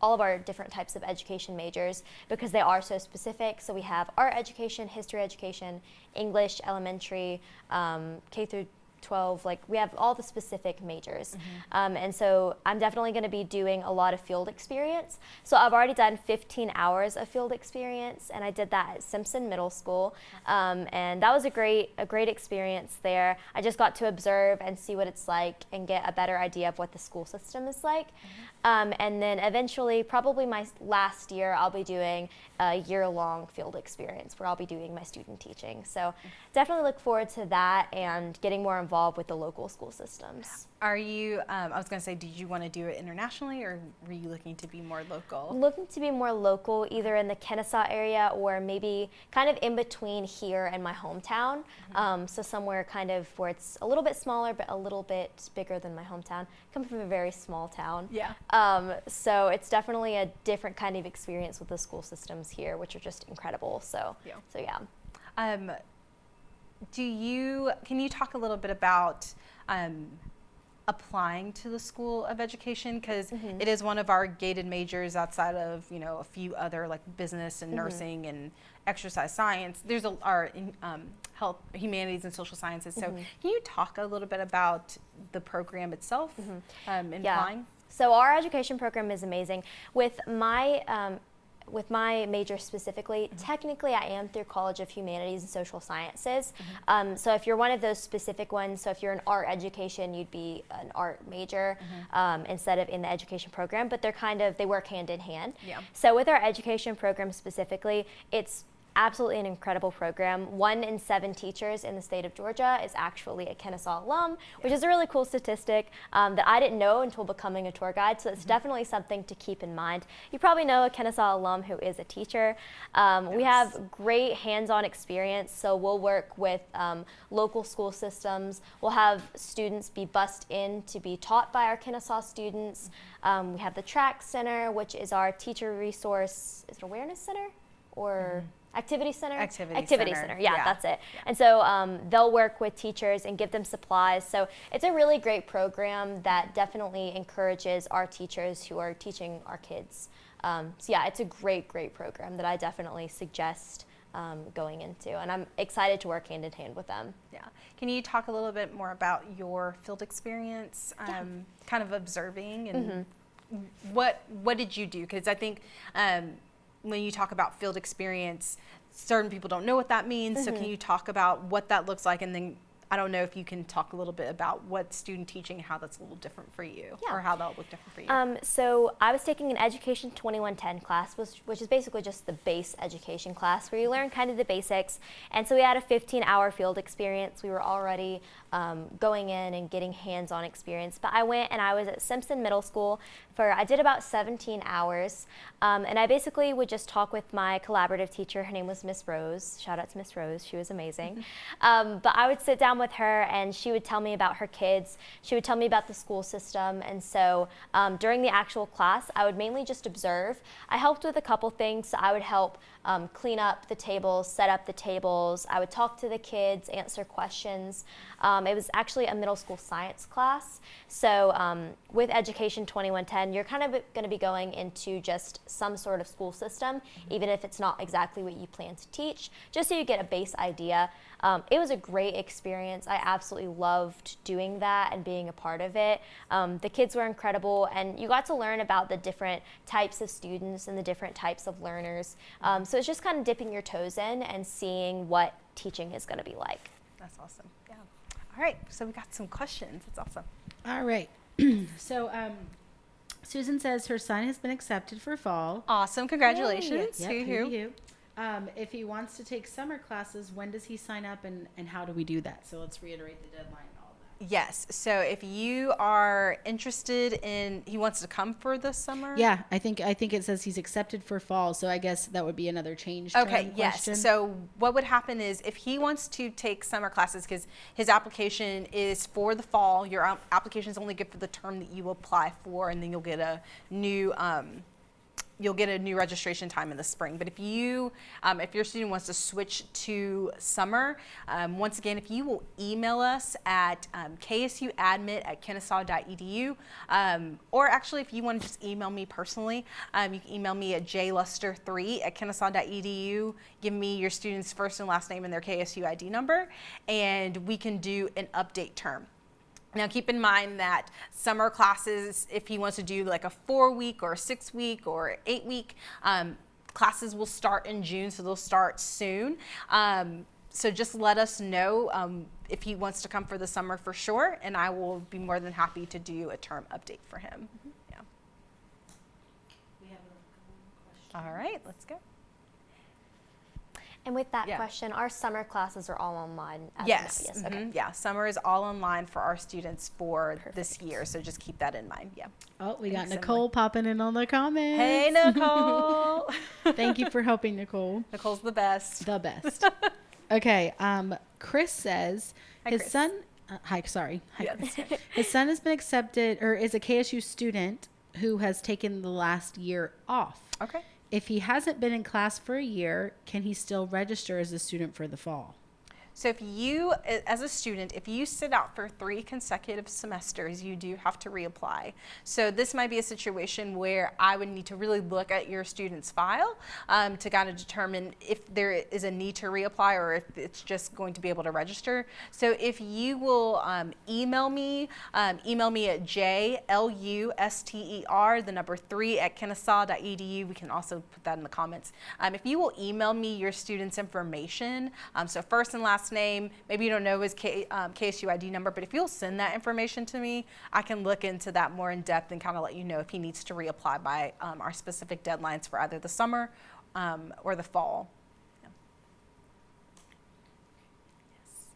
all of our different types of education majors because they are so specific. So we have art education, history education, English, elementary, K through 12, like we have all the specific majors. And so I'm definitely going to be doing a lot of field experience. So I've already done 15 hours of field experience, and I did that at Simpson Middle School. And that was a great experience there. I just got to observe and see what it's like and get a better idea of what the school system is like. And then eventually, probably my last year, I'll be doing a year-long field experience where I'll be doing my student teaching. So definitely look forward to that and getting more involved with the local school systems. Are you, I was going to say, did you want to do it internationally or were you looking to be more local? Looking to be more local, either in the Kennesaw area or maybe kind of in between here and my hometown. So somewhere kind of where it's a little bit smaller but a little bit bigger than my hometown. I come from a very small town. Yeah. So it's definitely a different kind of experience with the school systems here, which are just incredible. So yeah. Can you talk a little bit about applying to the School of Education? Because it is one of our gated majors outside of, a few other like business and nursing and exercise science. There's our health, humanities and social sciences. So can you talk a little bit about the program itself and applying? So our education program is amazing. With my major specifically, technically I am through College of Humanities and Social Sciences. So if you're one of those specific ones, so if you're in art education, you'd be an art major instead of in the education program, but they work hand in hand. Yeah. So with our education program specifically, it's absolutely an incredible program. 1 in 7 teachers in the state of Georgia is actually a Kennesaw alum, which is a really cool statistic that I didn't know until becoming a tour guide. So it's definitely something to keep in mind. You probably know a Kennesaw alum who is a teacher. We have great hands-on experience. So we'll work with local school systems. We'll have students be bussed in to be taught by our Kennesaw students. We have the Track Center, which is our teacher resource. Is it Awareness Center or Activity Center? Activity Center. Yeah, that's it. Yeah. And so they'll work with teachers and give them supplies. So it's a really great program that definitely encourages our teachers who are teaching our kids. So yeah, it's a great program that I definitely suggest going into. And I'm excited to work hand in hand with them. Yeah. Can you talk a little bit more about your field experience, kind of observing and what did you do? Because I think when you talk about field experience, certain people don't know what that means. So can you talk about what that looks like? And then I don't know if you can talk a little bit about what student teaching, how that's a little different for you or how that'll look different for you. So I was taking an Education 2110 class, which is basically just the base education class where you learn kind of the basics. And so we had a 15-hour field experience. We were already going in and getting hands-on experience. But I went and I was at Simpson Middle School I did about 17 hours. And I basically would just talk with my collaborative teacher. Her name was Miss Rose. Shout out to Miss Rose. She was amazing. But I would sit down with her and she would tell me about her kids. She would tell me about the school system. And so during the actual class, I would mainly just observe. I helped with a couple things. So I would help clean up the tables, set up the tables. I would talk to the kids, answer questions. It was actually a middle school science class. So with Education 2110, you're kind of going to be going into just some sort of school system, even if it's not exactly what you plan to teach, just so you get a base idea. It was a great experience. I absolutely loved doing that and being a part of it. The kids were incredible, and you got to learn about the different types of students and the different types of learners. So it's just kind of dipping your toes in and seeing what teaching is going to be like. That's awesome. Yeah. All right. So we got some questions. That's awesome. All right. So Susan says her son has been accepted for fall. Awesome. Congratulations. Yep, you. If he wants to take summer classes, when does he sign up and how do we do that? So let's reiterate the deadline and all of Yes. So if you are interested in, he wants to come for the summer? Yeah, I think it says he's accepted for fall, so I guess that would be another change. Okay, yes. Question. So what would happen is if he wants to take summer classes, because his application is for the fall, your application is only good for the term that you apply for, and then you'll get a new registration time in the spring. But if you, if your student wants to switch to summer, once again, if you will email us at ksuadmit@kennesaw.edu, or actually if you want to just email me personally, you can email me at jluster3@kennesaw.edu. Give me your student's first and last name and their KSU ID number, and we can do an update term. Now keep in mind that summer classes, if he wants to do like a 4-week or a 6-week or 8-week, classes will start in June, so they'll start soon. So just let us know if he wants to come for the summer for sure, and I will be more than happy to do a term update for him. Yeah. We have a question. All right, let's go. And with that Yeah. question, our summer classes are all online as of now? Yes. Yes. Okay. Yeah, summer is all online for our students for this year, so just keep that in mind. Yeah. Oh, we got Thanks, Nicole popping in on the comments. Hey, Nicole. Thank you for helping, Nicole. Nicole's the best. The best. Okay. Chris says Hi, his Chris. son. Hi, sorry. Hi, Yeah. Chris. His son has been accepted, or is a KSU student who has taken the last year off. Okay. If he hasn't been in class for a year, can he still register as a student for the fall? So if you, as a student, if you sit out for 3 consecutive semesters, you do have to reapply. So this might be a situation where I would need to really look at your student's file to kind of determine if there is a need to reapply or if it's just going to be able to register. So if you will email me at jluster3@kennesaw.edu. We can also put that in the comments. If you will email me your student's information, so first and last name, maybe you don't know his KSU ID number, but if you'll send that information to me, I can look into that more in depth and kind of let you know if he needs to reapply by our specific deadlines for either the summer or the fall. Yeah. Yes.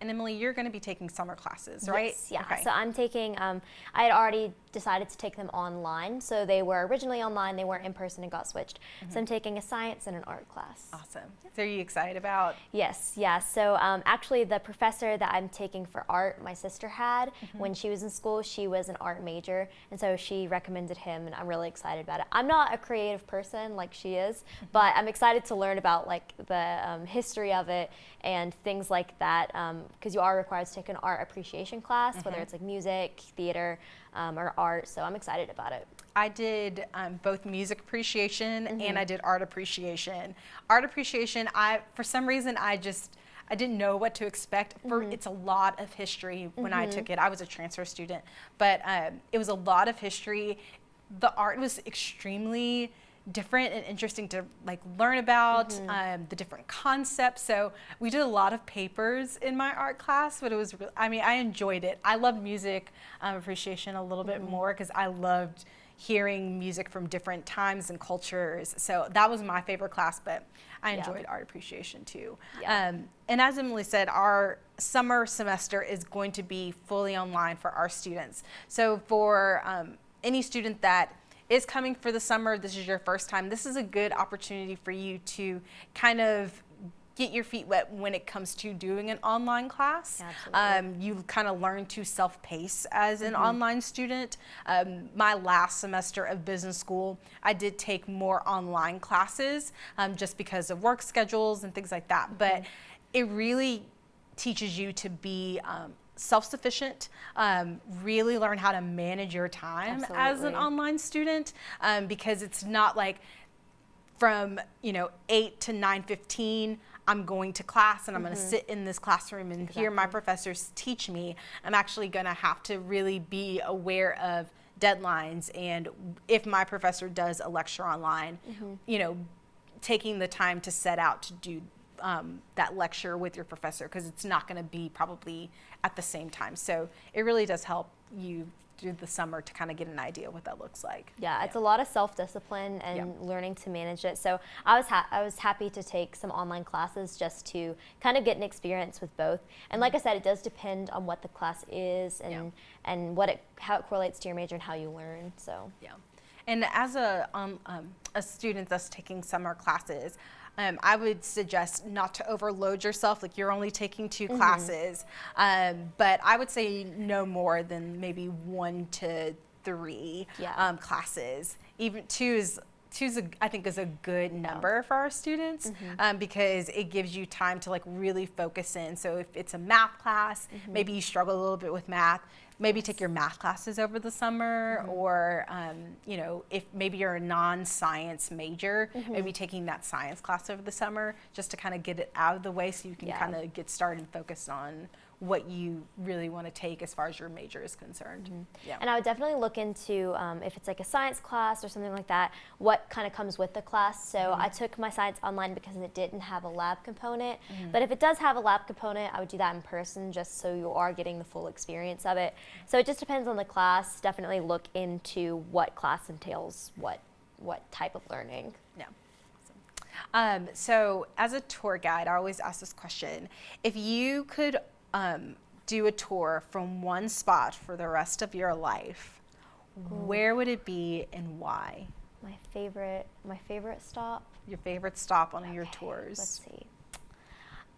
And Emily, you're going to be taking summer classes, right? Yes, yeah. Okay. So I'm taking, I had already decided to take them online. So they were originally online, they weren't in person and got switched. So I'm taking a science and an art class. Awesome. So are you excited about? Yes, yeah. So actually the professor that I'm taking for art, my sister had, when she was in school, she was an art major. And so she recommended him and I'm really excited about it. I'm not a creative person like she is, but I'm excited to learn about like the history of it and things like that. Because you are required to take an art appreciation class, whether it's like music, theater, or art. So I'm excited about it. I did both music appreciation and I did art appreciation. Art appreciation, for some reason, I didn't know what to expect. It's a lot of history when I took it. I was a transfer student, but it was a lot of history. The art was extremely different and interesting to like learn about the different concepts. So we did a lot of papers in my art class, but it was, I mean, I enjoyed it. I loved music appreciation a little bit more because I loved hearing music from different times and cultures. So that was my favorite class, but I enjoyed art appreciation too. Yeah. And as Emily said, our summer semester is going to be fully online for our students. So for any student that is coming for the summer, this is your first time, this is a good opportunity for you to kind of get your feet wet when it comes to doing an online class. Absolutely. You kind of learn to self-pace as an online student. My last semester of business school, I did take more online classes just because of work schedules and things like that. But it really teaches you to be self-sufficient, really learn how to manage your time as an online student, because it's not like from 8 to 9:15 I'm going to class and I'm going to sit in this classroom and hear my professors teach me. I'm actually going to have to really be aware of deadlines, and if my professor does a lecture online, taking the time to set out to do that lecture with your professor, because it's not going to be probably at the same time. So it really does help you through the summer to kind of get an idea what that looks like. Yeah, it's a lot of self-discipline and learning to manage it. So I was happy to take some online classes just to kind of get an experience with both. And like I said, it does depend on what the class is and how it correlates to your major and how you learn. So and as a student that's taking summer classes, I would suggest not to overload yourself. Like, you're only taking 2 classes, but I would say no more than maybe 1 to 3 classes. Even 2 is I think is a good number for our students, because it gives you time to like really focus in. So if it's a math class, maybe you struggle a little bit with math, maybe take your math classes over the summer, or you know, if maybe you're a non-science major, maybe taking that science class over the summer just to kind of get it out of the way so you can kind of get started and focus on what you really want to take as far as your major is concerned. And I would definitely look into, if it's like a science class or something like that, what kind of comes with the class. So I took my science online because it didn't have a lab component. But if it does have a lab component, I would do that in person just so you are getting the full experience of it. So it just depends on the class. Definitely look into what class entails what type of learning. So as a tour guide, I always ask this question: if you could do a tour from one spot for the rest of your life, where would it be and why? My favorite stop? Your favorite stop on your tours? Let's see.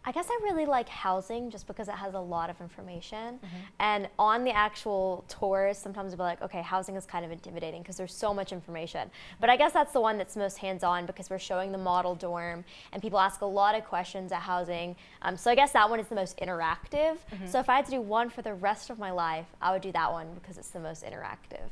I guess I really like housing just because it has a lot of information. And on the actual tours, sometimes I'll be like, okay, housing is kind of intimidating because there's so much information. But I guess that's the one that's most hands-on because we're showing the model dorm and people ask a lot of questions at housing. So I guess that one is the most interactive. So if I had to do one for the rest of my life, I would do that one because it's the most interactive.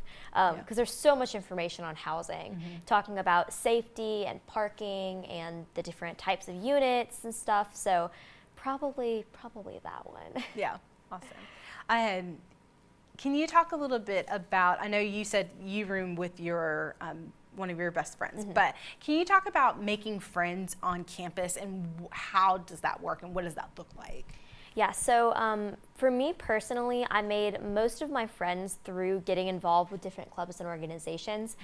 Because there's so much information on housing, talking about safety and parking and the different types of units and stuff. So probably that one. Yeah, awesome. Can you talk a little bit about, I know you said you room with your one of your best friends, but can you talk about making friends on campus and how does that work and what does that look like? Yeah, so for me personally, I made most of my friends through getting involved with different clubs and organizations.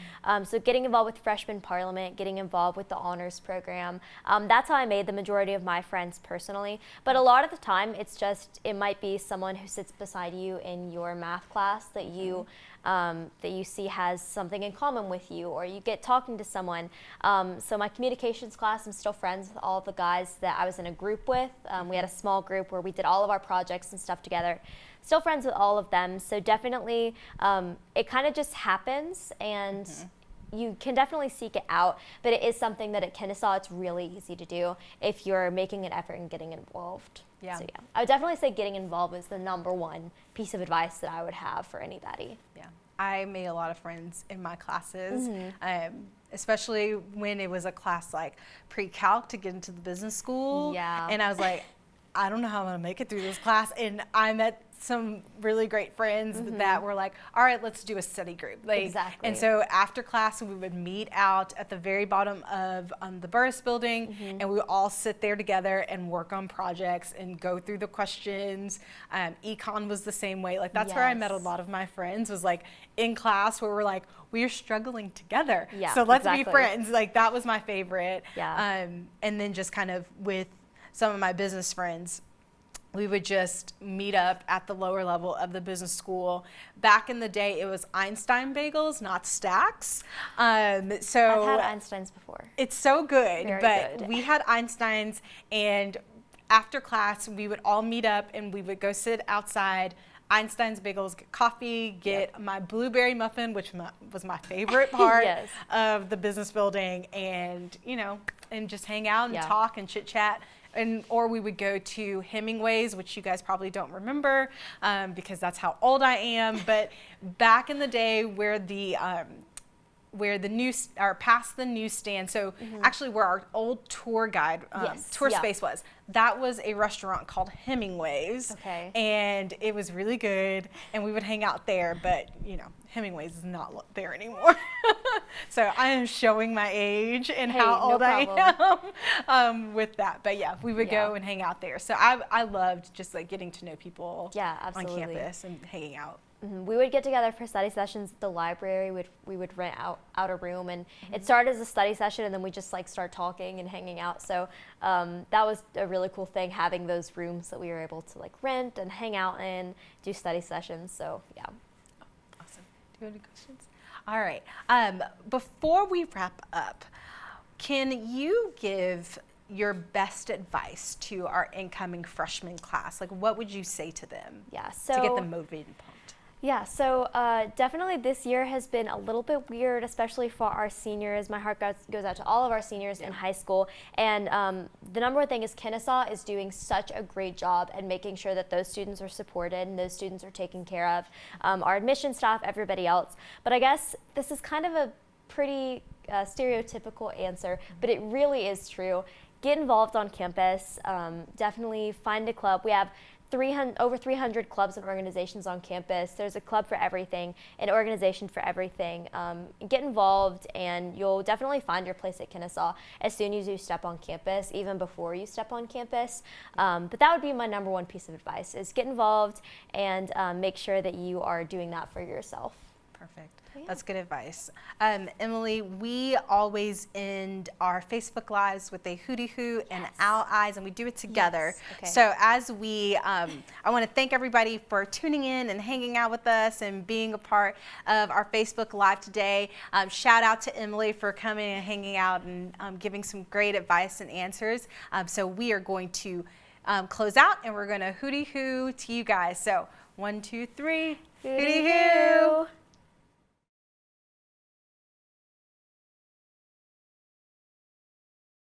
So getting involved with Freshman Parliament, getting involved with the honors program, that's how I made the majority of my friends personally. But a lot of the time, it might be someone who sits beside you in your math class that you see has something in common with you, or you get talking to someone. So my communications class, I'm still friends with all the guys that I was in a group with. We had a small group where we did all of our projects and stuff together. Still friends with all of them. So definitely, it kind of just happens, and you can definitely seek it out. But it is something that at Kennesaw, it's really easy to do if you're making an effort and getting involved. So yeah, I would definitely say getting involved is the #1 piece of advice that I would have for anybody. Yeah, I made a lot of friends in my classes, especially when it was a class like pre-calc to get into the business school. Yeah. And I was like, I don't know how I'm gonna make it through this class. And I met some really great friends that were like, all right, let's do a study group. Like, exactly. And so after class, we would meet out at the very bottom of the Burris building, and we would all sit there together and work on projects and go through the questions. Econ was the same way. Like, that's where I met a lot of my friends, was like in class where we're like, we are struggling together. Yeah, so let's be friends. Like, that was my favorite. Yeah. And then just kind of with some of my business friends, we would just meet up at the lower level of the business school. Back in the day, it was Einstein bagels, not stacks. So I've had Einsteins before. It's so good. Very but good. We had Einsteins, and after class, we would all meet up and we would go sit outside. Einstein's bagels, get coffee, get my blueberry muffin, which was my favorite part of the business building, and and just hang out and talk and chit chat. Or we would go to Hemingway's, which you guys probably don't remember because that's how old I am. But back in the day, where the news, or past the newsstand, so actually where our old tour guide tour space was, that was a restaurant called Hemingway's. Okay. And it was really good, and we would hang out there. But Hemingway's is not there anymore. So I am showing my age and how old I am with that. But yeah, we would go and hang out there. So I loved just like getting to know people on campus and hanging out. We would get together for study sessions at the library. We would rent out a room, and it started as a study session, and then we just like start talking and hanging out. So that was a really cool thing, having those rooms that we were able to like rent and hang out in, do study sessions. So yeah. Awesome. Do you have any questions? All right. Before we wrap up, can you give your best advice to our incoming freshman class? Like, what would you say to them? Yeah, so to get them motivated and pumped? Yeah, so definitely this year has been a little bit weird, especially for our seniors. My heart goes out to all of our seniors in high school. And the number one thing is Kennesaw is doing such a great job at making sure that those students are supported and those students are taken care of. Our admission staff, everybody else. But I guess this is kind of a pretty stereotypical answer, but it really is true. Get involved on campus. Definitely find a club. We have over 300 clubs and organizations on campus. There's a club for everything, an organization for everything. Get involved, and you'll definitely find your place at Kennesaw as soon as you step on campus, even before you step on campus. But that would be my number one piece of advice, is get involved and make sure that you are doing that for yourself. Perfect. That's good advice. Emily, we always end our Facebook Lives with a hootie hoo and owl eyes, and we do it together. Yes. Okay. So as we, I want to thank everybody for tuning in and hanging out with us and being a part of our Facebook Live today. Shout out to Emily for coming and hanging out and giving some great advice and answers. So we are going to close out, and we're going to hootie hoo to you guys. So 1, 2, 3, hootie hoo.